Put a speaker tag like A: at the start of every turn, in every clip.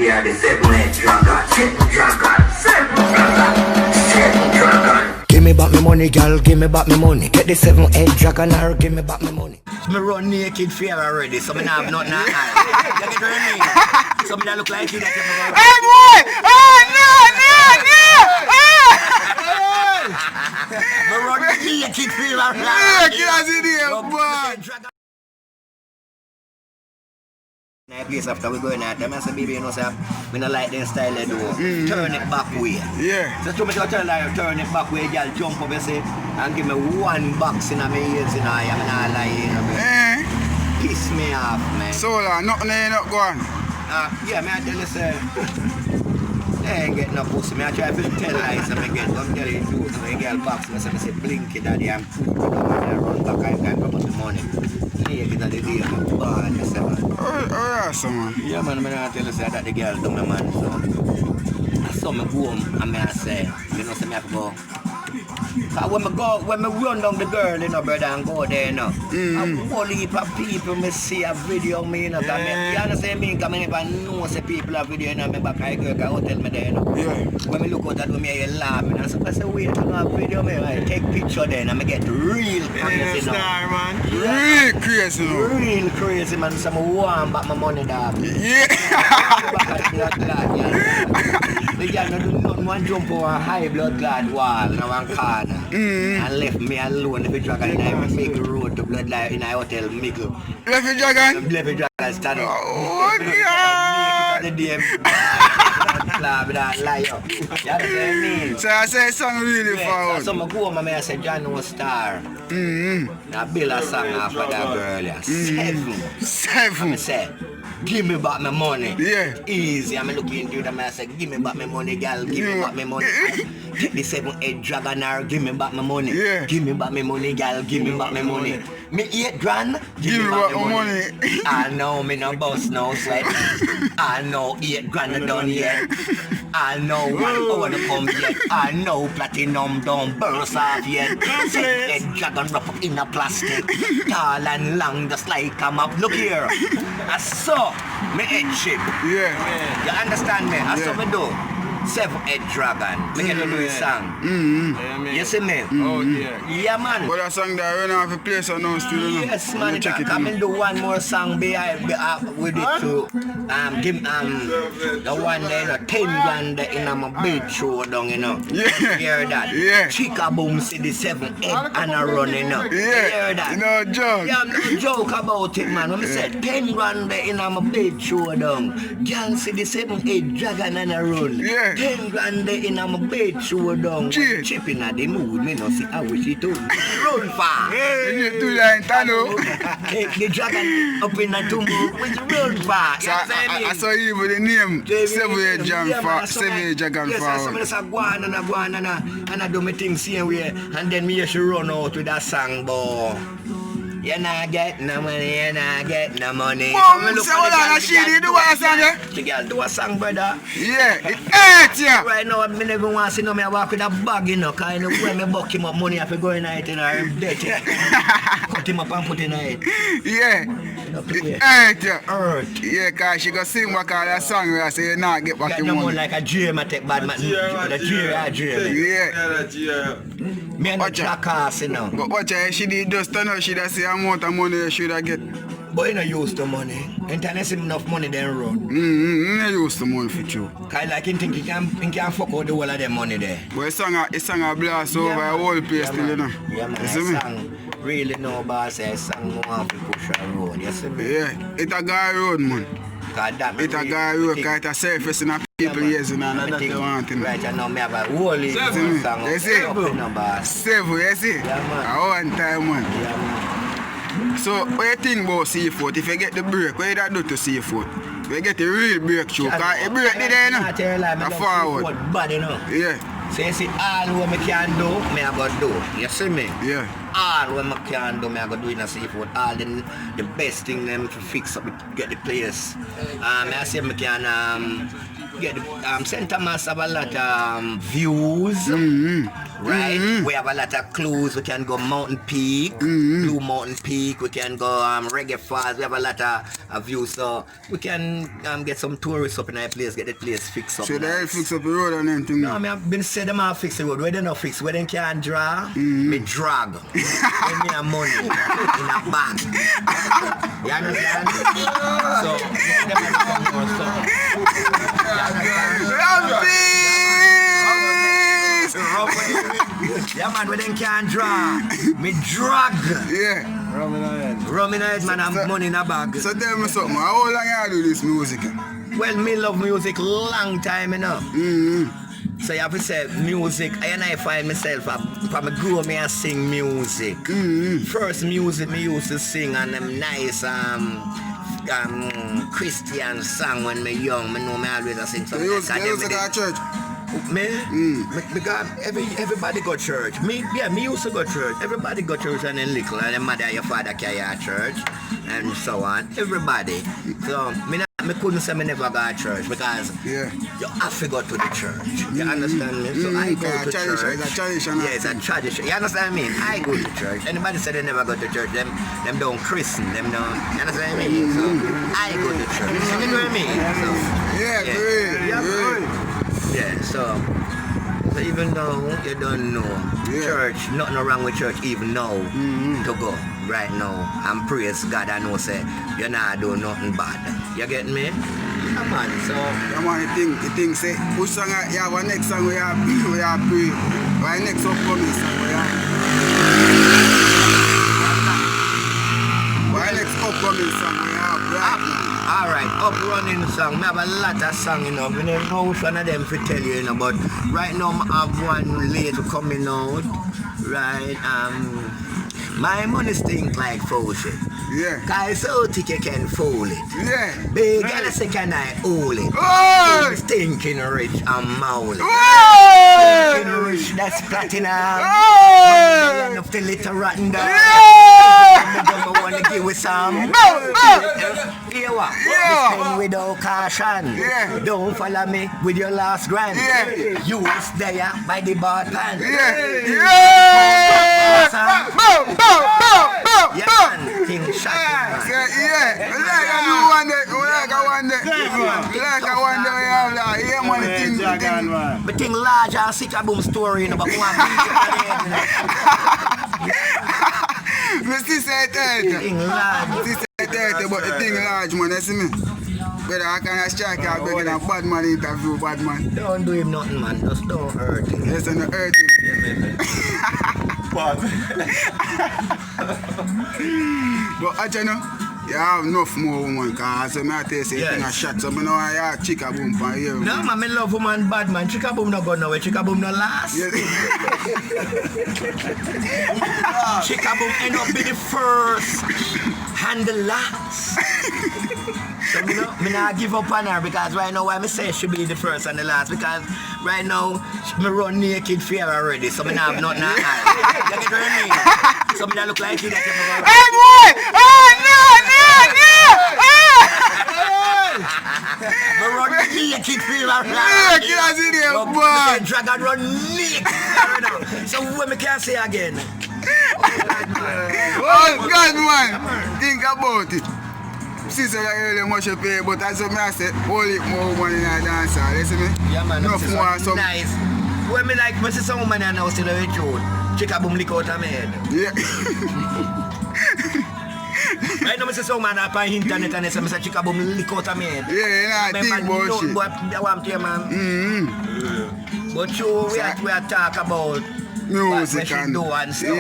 A: Yeah, the seven-head dragon, seven dragon.
B: Give me back my money, girl, give me back my money. Get the 7-head dragon or give me back my money.
C: Me run naked fear already, so me not have nothing to hide. You get what I mean? So me not look like you that you never...
D: Hey boy! Oh no!
C: Me run naked fear already.
D: Naked as it is, boy!
C: Nice place after we going out them, I say, baby, you know, say, we don't like them style they do. Turn it back way.
D: Yeah.
C: So to me to tell her, turn it back way, girl, jump up, you see, and give me one box in my ears, you know, I'm not lying, you know. Piss me off, man.
D: So, nothing ain't not going.
C: Yeah, man, I tell you, sir. I ain't get no pussy. I try to tell lies and I get, don't tell you the truth. So the girl box me, so I say, blink it, daddy, I'm cool. I run back, I can't come up the money. Yeah, get out the day, I'm bad, you see, man.
D: Oh, yeah, so man.
C: Yeah, man, I'm tell you say that the girl do me, man, so. I saw me go home and I say, you know, so I have to go. Cause when me run down the girl, you know, brother, and go there, you know, a whole heap of people me see a video of me, you know, cause me, you understand me, cause I never know say people have video, you know, me back I girl, cause hotel me there, you know.
D: Yeah.
C: When me look out at me, I laugh, you know, so I say, wait, you know, a video me, I take picture then, and I get real crazy, you know.
D: Man. Real crazy, you know.
C: Real crazy, man, so I want back my money, dog.
D: Yeah.
C: The girl don't do nothing, one jump over a high blood clot wall in one corner and left me alone if you dragon in a big road to blood line in a hotel middle.
D: Left the dragon?
C: Left the dragon stand up.
D: Oh, God.
C: The damn club that lie up. You understand what I mean?
D: So I say song really forward.
C: So I go home and I say John No Star. Now build a song after that girl. Yeah. Seven. I say, give me back my money.
D: Yeah.
C: Easy. I'm looking into them and I say, give me back my money, girl. Give me back my money. Take the 7-head dragon or give me back my money.
D: Yeah.
C: Give me back my money, girl. Give me back my money. Me 8 grand.
D: Give me back my money.
C: I know me no boss no sweat. I know 8 grand done yet. I know 1 hour to come yet. I know platinum don't burst off yet. 7-head dragon wrap up in a plastic. Tall and long just like I'm up. Look here. I saw me head ship.
D: Yeah.
C: You understand me? I saw me do. 7-head dragon. Me get to do a song. You see me?
E: Oh yeah.
C: Yeah, man.
D: But that song that run off the place and now still, you know.
C: Yes, man.
D: Check it
C: Come
D: in.
C: and do one more song behind with it too. Give the one there, you know, 10 grand in my bed show down, you know.
D: Yeah.
C: You hear that?
D: Yeah.
C: Chica boom see the 7-head and a run, you know.
D: Yeah.
C: You hear that?
D: No joke.
C: Yeah, I'm not joke about it, man. When I said 10 grand in my bed show down, girl see the 7-head dragon and a run.
D: Yeah.
C: 10 grand in my bed show down.
D: Gee.
C: Chipping at the mood, me no see how she do. Run far.
D: You do that in Tano.
C: The dragon up in the tumble, which run far.
D: So I saw you with the name 7-head dragon
C: Yes, I saw me
D: forward.
C: say go on and I do my thing same way, and then me should run out with that song, boy. You not get no money, you not get no money.
D: Mom, say hold on, she did do what song, yeah?
C: The girl do a song, brother.
D: Yeah, it hurt you.
C: Right now, I never want to see no me walk with a bag, you know, because when me buck him up money, I have to go in it, you know, I'm dead. Cut him up and put in it.
D: Yeah, it hurt you.
C: Hurt.
D: Yeah, because she go sing back all that song where I say you not get back
C: Got
D: your
C: no more
D: money.
C: like a dream, I take bad man. The dream.
D: Yeah.
C: Me and the jackass, you know.
D: But watch her, she did just turn out, she just say how much money you should have get.
C: But you know use the money. Internet see enough money then run.
D: You use the money for you.
C: Cause like he think he can fuck out the whole of them money there.
D: But it's song a blast over a whole place still, you know.
C: Yeah, man.
D: You see me?
C: Song really no boss, a song more have to push a road. You see me?
D: Yeah, it a guy road, man.
C: Cause that
D: It a guy road, because it a surface in a people years, you know, and that's what they want, you know.
C: Right, I know me have a whole heap of
D: See
C: song
D: me? You see?
C: up in the boss.
D: 7, you see?
C: Yeah, man.
D: A one time, man.
C: Yeah, man.
D: So, what you think about Seafoot? If you get the break, what you that do to Seafoot? You get the real breakthrough, because the break did there, you know? A forward.
C: Bad, you know.
D: Yeah,
C: So you see, all what I can do, me I go do. You see me?
D: yeah.
C: All what I can do, me I go do in a Seafoot. All the best thing them to fix up, get the place. I say I can get the St. Thomas have a lot of views. right? We have a lot of clues. We can go Mountain Peak, Blue Mountain Peak. We can go Reggae Falls. We have a lot of views, so we can get some tourists up in our place, get the place fixed up.
D: So they
C: nice.
D: fix up the road and everything.
C: No, I've been said them all fix the road. Where they not fix, where they can't draw, me drag. Give me a money in a bag. You understand? So, them have to come more stuff. Yeah, man, where they can't draw, me drag.
D: Yeah.
C: Rum in a head, man, and money in a bag.
D: So tell me something, how long you do this music?
C: Well, me love music long time, you know. So you have to say music, and I find myself, from a grow me and sing music. First music me used to sing on them nice Christian song when me young. Me know me always a sing
D: So
C: something.
D: you used to go to church?
C: Me? Because everybody go church. Me used to go church. Everybody go church and then little, and your mother and your father carry you to church, and so on. Everybody. So me couldn't say me never go to church because you have to go to the church. You understand me? So I go to church.
D: It's a tradition.
C: Yeah, it's a tradition. You understand me? I go to church. Anybody say they never go to church, them don't christen, them don't. You understand me? So I go to church. You know what I mean? So,
D: Great.
C: yeah, so even though you don't know church, nothing wrong with church even now to go right now and praise God. I know say you're not doing nothing bad. You get me? Come on, so
D: Come on, the thing say, which song you have a next song we have pray, or next upcoming song we have. Why next upcoming song we have right
C: alright, up running song. I have a lot of songs, you know. I don't know which one of them to tell you, you know, but right now I have one late coming out. Right, my money stink like faucet.
D: Yeah.
C: Cause so thick you can fool it.
D: Yeah.
C: Big and say can I hold it?
D: Oh!
C: Stinking rich and maul it.
D: Oh!
C: Stinking rich, that's platinum.
D: Oh!
C: Enough to little rotten dog.
D: Yeah!
C: I want to give with some. Here what?
D: Yeah.
C: Spend without caution.
D: Yeah.
C: Don't follow me with your last grand.
D: Yeah.
C: You was there by the bar pan.
D: Yeah! Yeah! Boom! Boom! Boom!
C: Yeah,
D: Boom!
C: man. King shocking, man.
D: Yeah, like a new one day, like a one day, like a one day we have that, yeah man, thing.
C: But thing large and sick a boom story, you know, but one big
D: Mr. say 30.
C: thing large.
D: Mr. say 30, but the thing large man, you see me? But I can't strike out begging a bad man interview, bad man.
C: Don't do him nothing, man. Just don't hurt him.
D: Yes, and the hurt him. But actually, no, you have enough more woman, because I tell you, say, thing a shot, so I know I have chica boom for you.
C: No, man, I love woman bad, man. Chica boom no go nowhere. Chica boom no last.
D: Yes.
C: Chica boom end up be the first and the last. So me not give up on her because right now why me say she be the first and the last because right now me run naked for her already, so me not have nothing on her. You get what I mean? So me not look like you that you never.
D: Hey boy! Oh
C: Me run naked for her already.
D: naked as it is, boy!
C: Dragon run naked for her. So when me can say again.
D: Oh God man! Think about it. Sister really much pay, but as I say, only more money in a dancer, you see me?
C: Yeah man,
D: Enough more some.
C: nice. When me like, me see some woman and now still a truth. Chica boom lick out of my head.
D: Yeah.
C: Right now, I see some man up on the internet and they say chica boom lick out of my head.
D: Yeah, I think about shit.
C: But that one here, man. But you, we are talk about
D: music
C: what she do and stuff,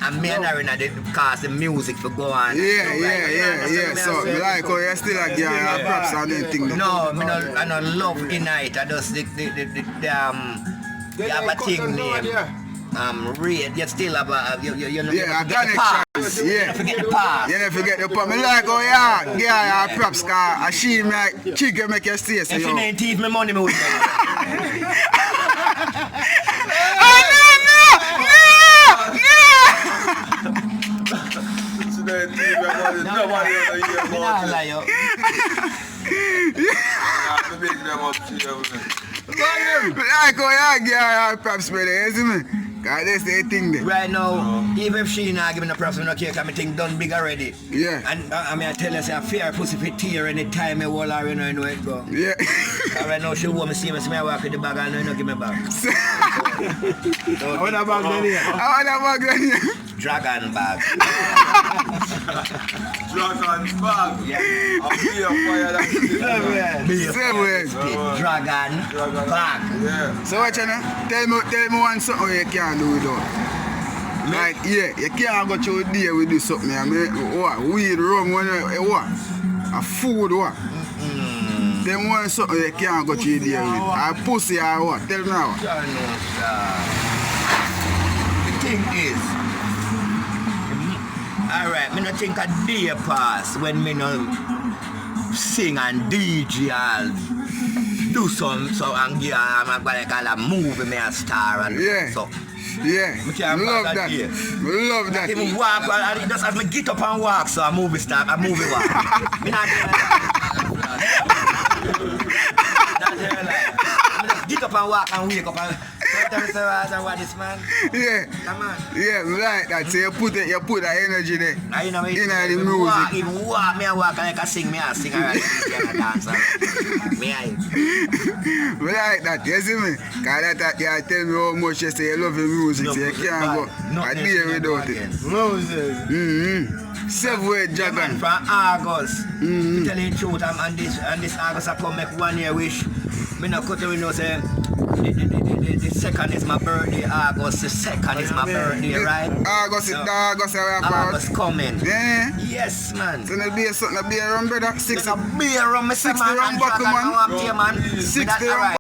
C: and me and her in the cause the music for go on.
D: Yeah. So, me like how you still a girl and props and anything.
C: No, I don't love in it. I just you have a thing named Raid. You still have a you know.
D: Yeah, a connection. Yeah.
C: Forget the past.
D: You never forget the part. Me like how you girl and props cause she make chicken make you stay.
C: If she ain't thief me money, me would
D: Like how you girl and props brother, you see me? Cause that's the thing there.
C: Right now, even if she not giving the props, I don't care, cause my thing done big already.
D: Yeah.
C: And I mean, I tell her, say, I fear pussy fit tear anytime I hold her, you know it go.
D: Yeah.
C: Cause right now, she want me see me walk with the bag, and no give me back.
E: I want a bag then here.
D: I want a bag then here.
C: Dragon bag.
E: Dragon bag.
C: Yeah.
E: I'll be a fire that
D: Seven.
C: Dragon bag.
E: Yeah.
D: So what you know? Tell me one something you can't do without. Like, yeah, you can't go through a day with do something. I mean, what? Weed, rum, what? A food, what? Them one something you can't go through a day with. A pussy or what? Tell me now.
C: The thing is, alright, me no think a day pass when me no sing and DJ and do some so and give I'm gonna call a movie me a star and
D: Yeah.
C: so.
D: Yeah,
C: Me can't
D: love
C: pass
D: that.
C: day.
D: Love that.
C: Even walk, and just as me get up and walk, so a movie star, a movie walk. Me not doing that's her life. Me just get up and walk and wake up and sometimes say, what this man?
D: Yeah.
C: Come on.
D: Yeah, me like that. So you put that energy there.
C: You know,
D: In the
C: walk,
D: music.
C: even walk, me a walk like I sing, me a sing and I dance. Me a
D: Me like that, you see me? Cause that you tell me how much you say you love your music, so you can't go a day without it.
E: Moses.
D: Seven-way
C: Yeah, man,
D: dragon.
C: from August. To tell you the truth, and this August I come make 1 year wish. Me no cut away no say the second is my birthday, August the second is my birthday, right?
D: August,
C: So,
D: August,
C: August coming.
D: Yeah.
C: Yes, man.
D: So there'll be something, there'll be a rum, brother. 60.
C: There's a beer on me, say,
D: 60
C: man,
D: rum
C: and
D: buckle,
C: Dragon,
D: man.
C: I want to, man.
D: 60
C: That,
D: rum
C: alright.